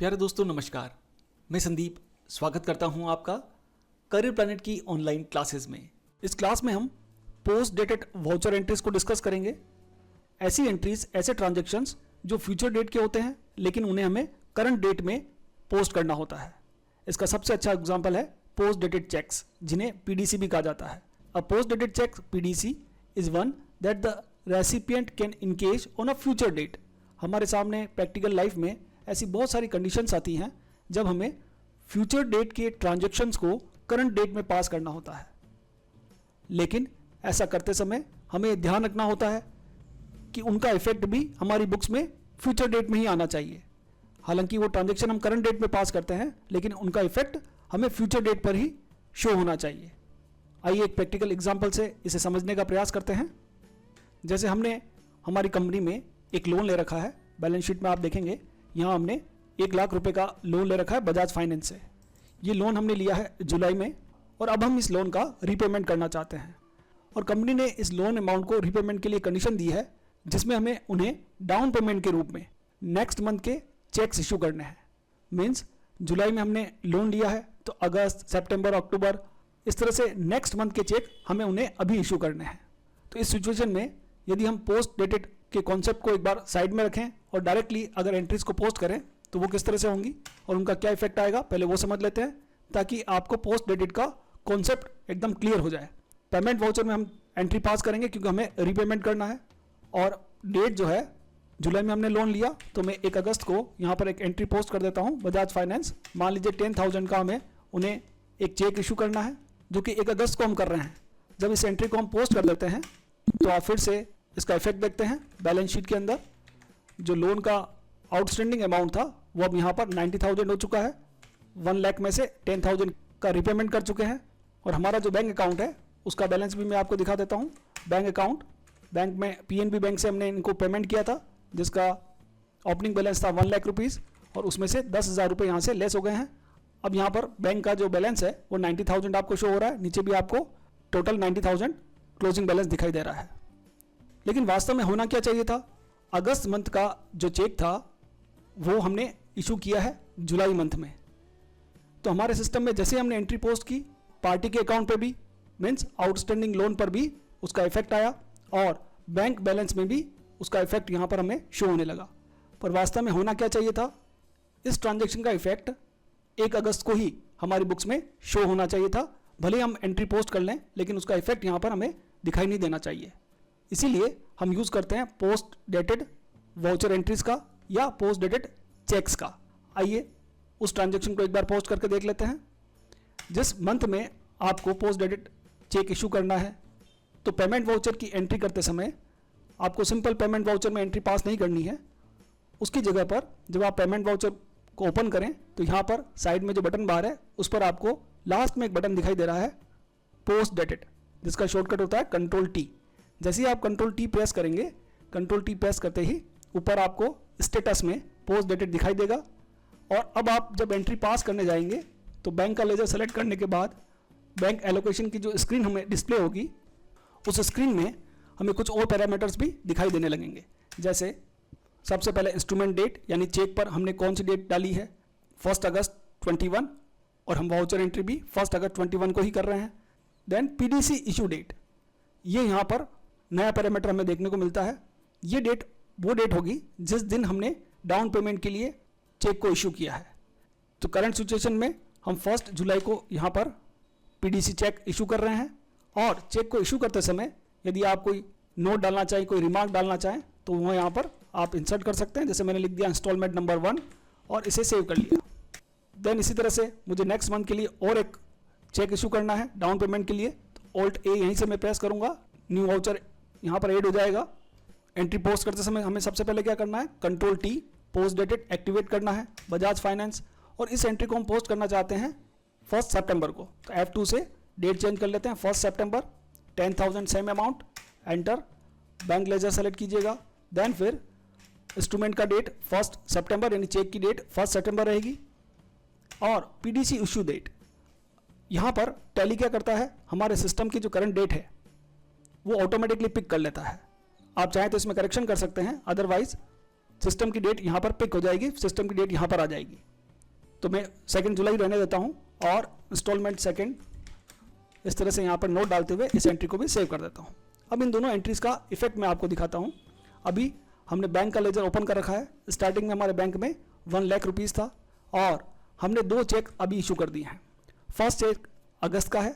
प्यारे दोस्तों नमस्कार, मैं संदीप स्वागत करता हूं आपका करियर प्लैनेट की ऑनलाइन क्लासेस में। इस क्लास में हम पोस्ट डेटेड वाउचर एंट्रीज को डिस्कस करेंगे। ऐसी एंट्रीज, ऐसे ट्रांजैक्शंस जो फ्यूचर डेट के होते हैं लेकिन उन्हें हमें करंट डेट में पोस्ट करना होता है। इसका सबसे अच्छा एग्जाम्पल है पोस्ट डेटेड चेक्स, जिन्हें पीडीसी भी कहा जाता है। A post dated cheque PDC is one that the recipient can encash on a future date. हमारे सामने प्रैक्टिकल लाइफ में ऐसी बहुत सारी कंडीशंस आती हैं जब हमें फ्यूचर डेट के ट्रांजैक्शंस को करंट डेट में पास करना होता है, लेकिन ऐसा करते समय हमें ध्यान रखना होता है कि उनका इफेक्ट भी हमारी बुक्स में फ्यूचर डेट में ही आना चाहिए। हालांकि वो ट्रांजैक्शन हम करंट डेट में पास करते हैं लेकिन उनका इफेक्ट हमें फ्यूचर डेट पर ही शो होना चाहिए। आइए एक प्रैक्टिकल एग्जाम्पल से इसे समझने का प्रयास करते हैं। जैसे हमने हमारी कंपनी में एक लोन ले रखा है। बैलेंस शीट में आप देखेंगे यहाँ हमने 1 लाख रुपए का लोन ले रखा है बजाज फाइनेंस से। ये लोन हमने लिया है जुलाई में और अब हम इस लोन का रीपेमेंट करना चाहते हैं। और कंपनी ने इस लोन अमाउंट को रीपेमेंट के लिए कंडीशन दी है जिसमें हमें उन्हें डाउन पेमेंट के रूप में नेक्स्ट मंथ के चेक्स इशू करने हैं। मीन्स जुलाई में हमने लोन लिया है तो अगस्त, सितंबर, अक्टूबर, इस तरह से नेक्स्ट मंथ के चेक हमें उन्हें अभी इशू करने हैं। तो इस सिचुएशन में यदि हम पोस्ट डेटेड के कॉन्सेप्ट को एक बार साइड में रखें और डायरेक्टली अगर एंट्रीज को पोस्ट करें तो वो किस तरह से होंगी और उनका क्या इफेक्ट आएगा, पहले वो समझ लेते हैं ताकि आपको पोस्ट डेटेड का कॉन्सेप्ट एकदम क्लियर हो जाए। पेमेंट वाउचर में हम एंट्री पास करेंगे क्योंकि हमें रीपेमेंट करना है और डेट जो है जुलाई में हमने लोन लिया तो मैं 1 अगस्त को यहाँ पर एक एंट्री पोस्ट कर देता हूँ बजाज फाइनेंस। मान लीजिए 10,000 का हमें उन्हें एक चेक इशू करना है जो कि 1 अगस्त को हम कर रहे हैं। जब इस एंट्री को हम पोस्ट कर देते हैं तो आप फिर से इसका इफेक्ट देखते हैं। बैलेंस शीट के अंदर जो लोन का आउटस्टैंडिंग अमाउंट था वो अब यहाँ पर 90,000 हो चुका है। 1 लाख में से 10,000 का रीपेमेंट कर चुके हैं और हमारा जो बैंक अकाउंट है उसका बैलेंस भी मैं आपको दिखा देता हूँ। बैंक अकाउंट, बैंक में पीएनबी बैंक से हमने इनको पेमेंट किया था जिसका ओपनिंग बैलेंस था 1 लाख रुपीज़ और उसमें से 10,000 रुपये यहाँ से लेस हो गए हैं। अब यहाँ पर बैंक का जो बैलेंस है वो 90,000 आपको शो हो रहा है। नीचे भी आपको टोटल 90,000 क्लोजिंग बैलेंस दिखाई दे रहा है। लेकिन वास्तव में होना क्या चाहिए था, अगस्त मंथ का जो चेक था वो हमने इशू किया है जुलाई मंथ में। तो हमारे सिस्टम में जैसे हमने एंट्री पोस्ट की पार्टी के अकाउंट पे भी मीन्स आउटस्टैंडिंग लोन पर भी उसका इफेक्ट आया और बैंक बैलेंस में भी उसका इफेक्ट यहाँ पर हमें शो होने लगा। पर वास्तव में होना क्या चाहिए था, इस ट्रांजेक्शन का इफेक्ट 1 अगस्त को ही हमारी बुक्स में शो होना चाहिए था। भले हम एंट्री पोस्ट कर लें लेकिन उसका इफेक्ट यहाँ पर हमें दिखाई नहीं देना चाहिए। इसीलिए हम यूज़ करते हैं पोस्ट डेटेड वाउचर एंट्रीज का या पोस्ट डेटेड चेक्स का। आइए उस ट्रांजैक्शन को एक बार पोस्ट करके देख लेते हैं। जिस मंथ में आपको पोस्ट डेटेड चेक इशू करना है तो पेमेंट वाउचर की एंट्री करते समय आपको सिंपल पेमेंट वाउचर में एंट्री पास नहीं करनी है। उसकी जगह पर जब आप पेमेंट वाउचर को ओपन करें तो यहाँ पर साइड में जो बटन बार है उस पर आपको लास्ट में एक बटन दिखाई दे रहा है पोस्ट डेटेड, जिसका शॉर्टकट होता है Ctrl+T। जैसे ही आप Ctrl+T प्रेस करेंगे, Ctrl+T प्रेस करते ही ऊपर आपको स्टेटस में पोस्ट डेटेड दिखाई देगा। और अब आप जब एंट्री पास करने जाएंगे तो बैंक का लेजर सेलेक्ट करने के बाद बैंक एलोकेशन की जो स्क्रीन हमें डिस्प्ले होगी उस स्क्रीन में हमें कुछ और पैरामीटर्स भी दिखाई देने लगेंगे। जैसे सबसे पहले इंस्ट्रूमेंट डेट, यानी चेक पर हमने कौन सी डेट डाली है, 1 अगस्त 21 और हम वाउचर एंट्री भी 1 अगस्त 21 को ही कर रहे हैं। देन पीडीसी इशू डेट, ये यहाँ पर नया पैरामीटर हमें देखने को मिलता है। ये डेट वो डेट होगी जिस दिन हमने डाउन पेमेंट के लिए चेक को इशू किया है। तो करंट सिचुएशन में हम 1 जुलाई को यहाँ पर पीडीसी चेक इशू कर रहे हैं और चेक को इशू करते समय यदि आप कोई नोट डालना चाहें, कोई रिमार्क डालना चाहें तो वो यहाँ पर आप इंसर्ट कर सकते हैं। जैसे मैंने लिख दिया इंस्टॉलमेंट नंबर 1 और इसे सेव कर लिया। देन इसी तरह से मुझे नेक्स्ट मंथ के लिए और एक चेक इशू करना है डाउन पेमेंट के लिए, तो Alt A यहीं से मैं प्रेस करूँगा, न्यू वाउचर यहाँ पर ऐड हो जाएगा। एंट्री पोस्ट करते समय हमें सबसे पहले क्या करना है, Ctrl+T पोस्ट डेटेड एक्टिवेट करना है बजाज फाइनेंस। और इस एंट्री को हम पोस्ट करना चाहते हैं 1 सितंबर को, तो F2 से डेट चेंज कर लेते हैं 1 सितंबर, 10,000 same amount, enter, bank ledger select कीजिएगा। देन फिर इंस्ट्रूमेंट का डेट 1 सितंबर यानी चेक की डेट 1 सितंबर रहेगी। और पीडीसी इशू डेट, यहाँ पर टैली क्या करता है, हमारे सिस्टम की जो करंट डेट है वो ऑटोमेटिकली पिक कर लेता है। आप चाहें तो इसमें करेक्शन कर सकते हैं, अदरवाइज सिस्टम की डेट यहाँ पर पिक हो जाएगी, सिस्टम की डेट यहाँ पर आ जाएगी। तो मैं 2 जुलाई रहने देता हूँ और इंस्टॉलमेंट 2 इस तरह से यहाँ पर नोट डालते हुए इस एंट्री को भी सेव कर देता हूँ। अब इन दोनों एंट्रीज का इफेक्ट मैं आपको दिखाता हूँ। अभी हमने बैंक का लेजर ओपन कर रखा है। स्टार्टिंग में हमारे बैंक में 1 लाख रुपीज़ था और हमने 2 चेक अभी इशू कर दिए हैं। फर्स्ट चेक अगस्त का है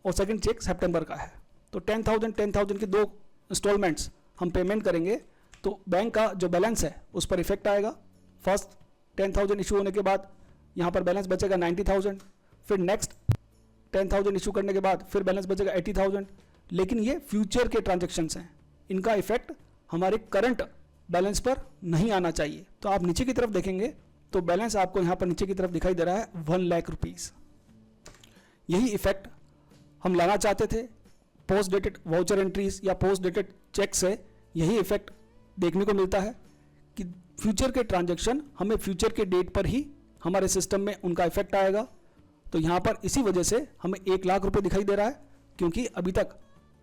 और सेकंड चेक सितंबर का है। तो 10,000 की 2 इंस्टॉलमेंट्स हम पेमेंट करेंगे तो बैंक का जो बैलेंस है उस पर इफेक्ट आएगा। फर्स्ट 10,000 इशू होने के बाद यहाँ पर बैलेंस बचेगा 90,000, फिर नेक्स्ट 10,000 इशू करने के बाद फिर बैलेंस बचेगा 80,000। लेकिन ये फ्यूचर के ट्रांजेक्शन्स हैं, इनका इफेक्ट हमारे करंट बैलेंस पर नहीं आना चाहिए। तो आप नीचे की तरफ देखेंगे तो बैलेंस आपको यहाँ पर नीचे की तरफ दिखाई दे रहा है 1 लाख रुपीज़। यही इफेक्ट हम लाना चाहते थे पोस्ट डेटेड वाउचर एंट्रीज या पोस्ट डेटेड चेक से। यही इफेक्ट देखने को मिलता है कि फ्यूचर के ट्रांजैक्शन हमें फ्यूचर के डेट पर ही हमारे सिस्टम में उनका इफेक्ट आएगा। तो यहाँ पर इसी वजह से हमें 1 लाख रुपए दिखाई दे रहा है, क्योंकि अभी तक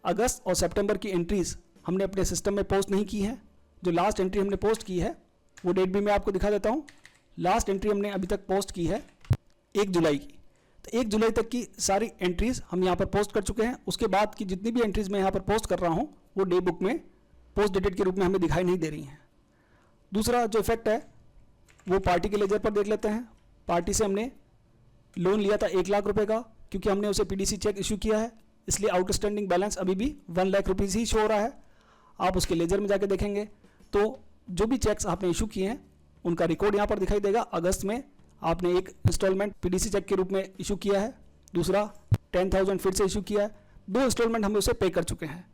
अगस्त और सितंबर की एंट्रीज हमने अपने सिस्टम में पोस्ट नहीं की है। जो लास्ट एंट्री हमने पोस्ट की है वो डेट भी मैं आपको दिखा देता हूँ। लास्ट एंट्री हमने अभी तक पोस्ट की है 1 जुलाई की। तो 1 जुलाई तक की सारी एंट्रीज हम यहाँ पर पोस्ट कर चुके हैं। उसके बाद की जितनी भी एंट्रीज मैं यहाँ पर पोस्ट कर रहा हूँ वो डे बुक में पोस्ट डेटेड के रूप में हमें दिखाई नहीं दे रही हैं। दूसरा जो इफेक्ट है वो पार्टी के लेजर पर देख लेते हैं। पार्टी से हमने लोन लिया था 1 लाख रुपए का, क्योंकि हमने उसे पीडीसी चेक इशू किया है, इसलिए आउटस्टैंडिंग बैलेंस अभी भी 1 लाख रुपीज़ ही शो हो रहा है। आप उसके लेजर में जाके देखेंगे तो जो भी चेक्स आपने इशू किए हैं उनका रिकॉर्ड यहाँ पर दिखाई देगा। अगस्त में आपने एक इंस्टॉलमेंट पीडीसी चेक के रूप में इशू किया है, दूसरा 10,000 फिर से इशू किया है, 2 इंस्टॉलमेंट हम उसे पे कर चुके हैं।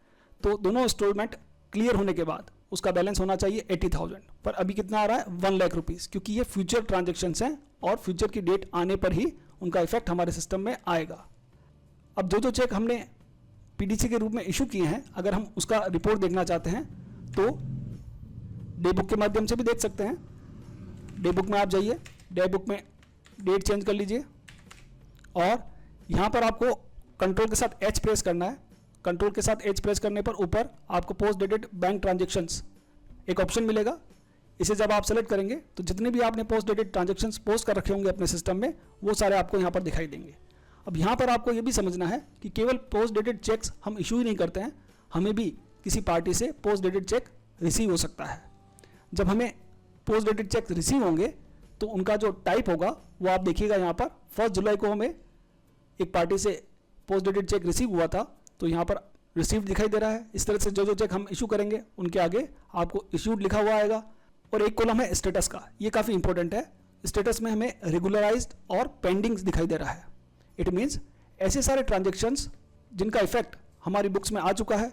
तो दोनों इंस्टॉलमेंट क्लियर होने के बाद उसका बैलेंस होना चाहिए 80,000, पर अभी कितना आ रहा है 1 लाख रुपीज़, क्योंकि ये फ्यूचर ट्रांजेक्शन्स हैं और फ्यूचर की डेट आने पर ही उनका इफेक्ट हमारे सिस्टम में आएगा। अब जो चेक हमने पीडीसी के रूप में इशू किए हैं, अगर हम उसका रिपोर्ट देखना चाहते हैं तो डे बुक के माध्यम से भी देख सकते हैं। डे बुक में आप जाइए, डे बुक में डेट चेंज कर लीजिए और यहाँ पर आपको कंट्रोल के साथ H प्रेस करना है। कंट्रोल के साथ H प्रेस करने पर ऊपर आपको पोस्ट डेटेड बैंक ट्रांजेक्शन्स एक ऑप्शन मिलेगा। इसे जब आप सेलेक्ट करेंगे तो जितने भी आपने पोस्ट डेटेड ट्रांजेक्शन्स पोस्ट कर रखे होंगे अपने सिस्टम में वो सारे आपको यहाँ पर दिखाई देंगे। अब यहाँ पर आपको ये भी समझना है कि केवल पोस्ट डेटेड चेक्स हम इशू ही नहीं करते हैं, हमें भी किसी पार्टी से पोस्ट डेटेड चेक रिसीव हो सकता है। जब हमें पोस्ट डेटेड चेक रिसीव होंगे तो उनका जो टाइप होगा वो आप देखिएगा यहाँ पर 1 जुलाई को हमें एक पार्टी से पोस्ट डेटेड चेक रिसीव हुआ था, तो यहाँ पर रिसीव्ड दिखाई दे रहा है। इस तरह से जो चेक हम इशू करेंगे उनके आगे आपको इशूड लिखा हुआ आएगा। और एक कॉलम है स्टेटस का, ये काफ़ी इंपॉर्टेंट है। स्टेटस में हमें रेगुलराइज्ड और पेंडिंग्स दिखाई दे रहा है। इट मीन्स ऐसे सारे ट्रांजेक्शन्स जिनका इफेक्ट हमारी बुक्स में आ चुका है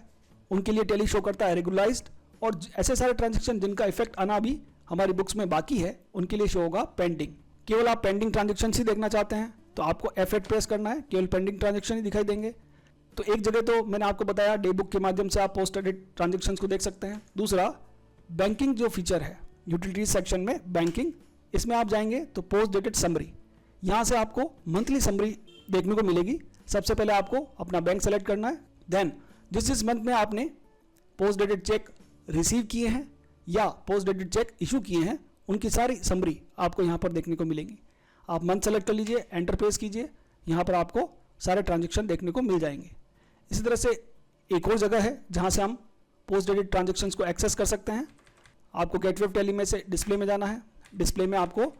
उनके लिए टैली शो करता है रेगुलराइज्ड, और ऐसे सारे ट्रांजेक्शन जिनका इफेक्ट आना भी हमारी बुक्स में बाकी है उनके लिए शो होगा पेंडिंग। केवल आप पेंडिंग ट्रांजेक्शन ही देखना चाहते हैं तो आपको F8 प्रेस करना है, केवल पेंडिंग ट्रांजेक्शन ही दिखाई देंगे। तो एक जगह तो मैंने आपको बताया डे बुक के माध्यम से आप पोस्ट डेटेड ट्रांजेक्शन्स को देख सकते हैं। दूसरा बैंकिंग जो फीचर है यूटिलिटीज सेक्शन में बैंकिंग, इसमें आप जाएंगे तो पोस्ट डेटेड समरी, यहाँ से आपको मंथली समरी देखने को मिलेगी। सबसे पहले आपको अपना बैंक सेलेक्ट करना है, देन जिस मंथ में आपने पोस्ट डेटेड चेक रिसीव किए हैं या पोस्ट डेटेड चेक इशू किए हैं उनकी सारी समरी आपको यहाँ पर देखने को मिलेंगी। आप मंथ सेलेक्ट कर लीजिए, एंटर प्रेस कीजिए, यहाँ पर आपको सारे ट्रांजेक्शन देखने को मिल जाएंगे। इसी तरह से एक और जगह है जहाँ से हम पोस्ट डेटेड ट्रांजेक्शन्स को एक्सेस कर सकते हैं। आपको गेटवे ऑफ टैली में से डिस्प्ले में जाना है, डिस्प्ले में आपको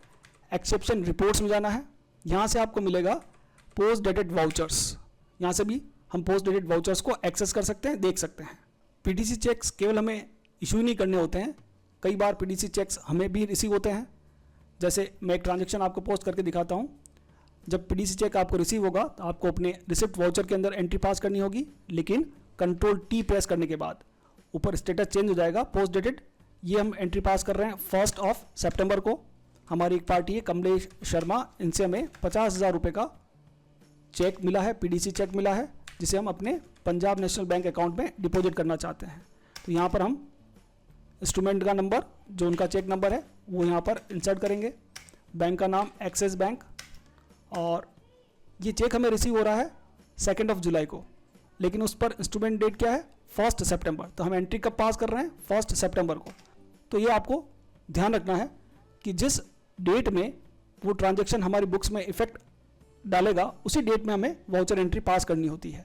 एक्सेप्शन रिपोर्ट्स में जाना है। यहाँ से आपको मिलेगा पोस्ट डेटेड वाउचर्स, यहाँ से भी हम पोस्ट डेटेड वाउचर्स को एक्सेस कर सकते हैं, देख सकते हैं। पीडीसी चेक्स केवल हमें इशू ही नहीं करने होते हैं, कई बार पीडीसी चेक्स हमें भी रिसीव होते हैं। जैसे मैं एक ट्रांजेक्शन आपको पोस्ट करके दिखाता हूँ। जब पीडीसी चेक आपको रिसीव होगा तो आपको अपने रिसिप्ट वाउचर के अंदर एंट्री पास करनी होगी, लेकिन कंट्रोल T प्रेस करने के बाद ऊपर स्टेटस चेंज हो जाएगा पोस्ट डेटेड। ये हम एंट्री पास कर रहे हैं 1 सितंबर को। हमारी एक पार्टी है कमलेश शर्मा, इनसे हमें 50,000 रुपये का चेक मिला है, पीडीसी चेक मिला है, जिसे हम अपने पंजाब नेशनल बैंक अकाउंट में डिपॉजिट करना चाहते हैं। तो यहाँ पर हम इंस्ट्रूमेंट का नंबर जो उनका चेक नंबर है वो यहाँ पर इंसर्ट करेंगे, बैंक का नाम एक्सिस बैंक, और ये चेक हमें रिसीव हो रहा है 2 जुलाई को, लेकिन उस पर इंस्ट्रूमेंट डेट क्या है 1 सितंबर। तो हम एंट्री कब पास कर रहे हैं 1 सितंबर को। तो ये आपको ध्यान रखना है कि जिस डेट में वो ट्रांजैक्शन हमारी बुक्स में इफेक्ट डालेगा उसी डेट में हमें वाउचर एंट्री पास करनी होती है।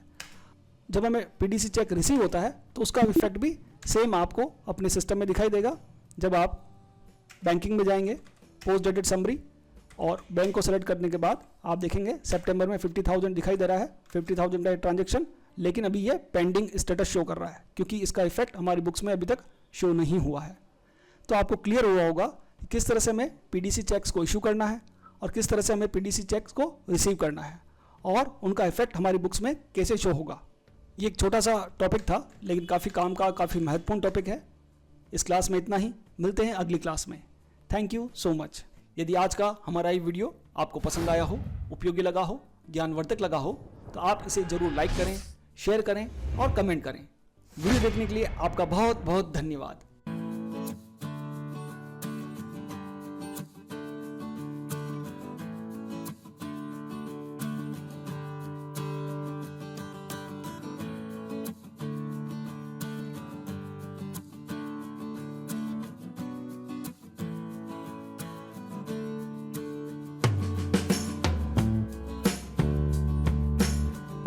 जब हमें पीडीसी चेक रिसीव होता है तो उसका इफेक्ट भी सेम आपको अपने सिस्टम में दिखाई देगा। जब आप बैंकिंग में जाएंगे, पोस्ट डेटेड समरी और बैंक को सेलेक्ट करने के बाद आप देखेंगे सितंबर में 50,000 दिखाई दे रहा है, 50,000 का ट्रांजेक्शन, लेकिन अभी ये पेंडिंग स्टेटस शो कर रहा है क्योंकि इसका इफेक्ट हमारी बुक्स में अभी तक शो नहीं हुआ है। तो आपको क्लियर हुआ होगा कि किस तरह से हमें पीडीसी चेक्स को इशू करना है और किस तरह से हमें पीडीसी चेक्स को रिसीव करना है और उनका इफेक्ट हमारी बुक्स में कैसे शो होगा। ये एक छोटा सा टॉपिक था लेकिन काफ़ी काम का, काफ़ी महत्वपूर्ण टॉपिक है। इस क्लास में इतना ही, मिलते हैं अगली क्लास में। Thank you so much. यदि आज का हमारा ये वीडियो आपको पसंद आया हो, उपयोगी लगा हो, ज्ञानवर्धक लगा हो तो आप इसे ज़रूर लाइक करें, शेयर करें और कमेंट करें। वीडियो देखने के लिए आपका बहुत बहुत धन्यवाद।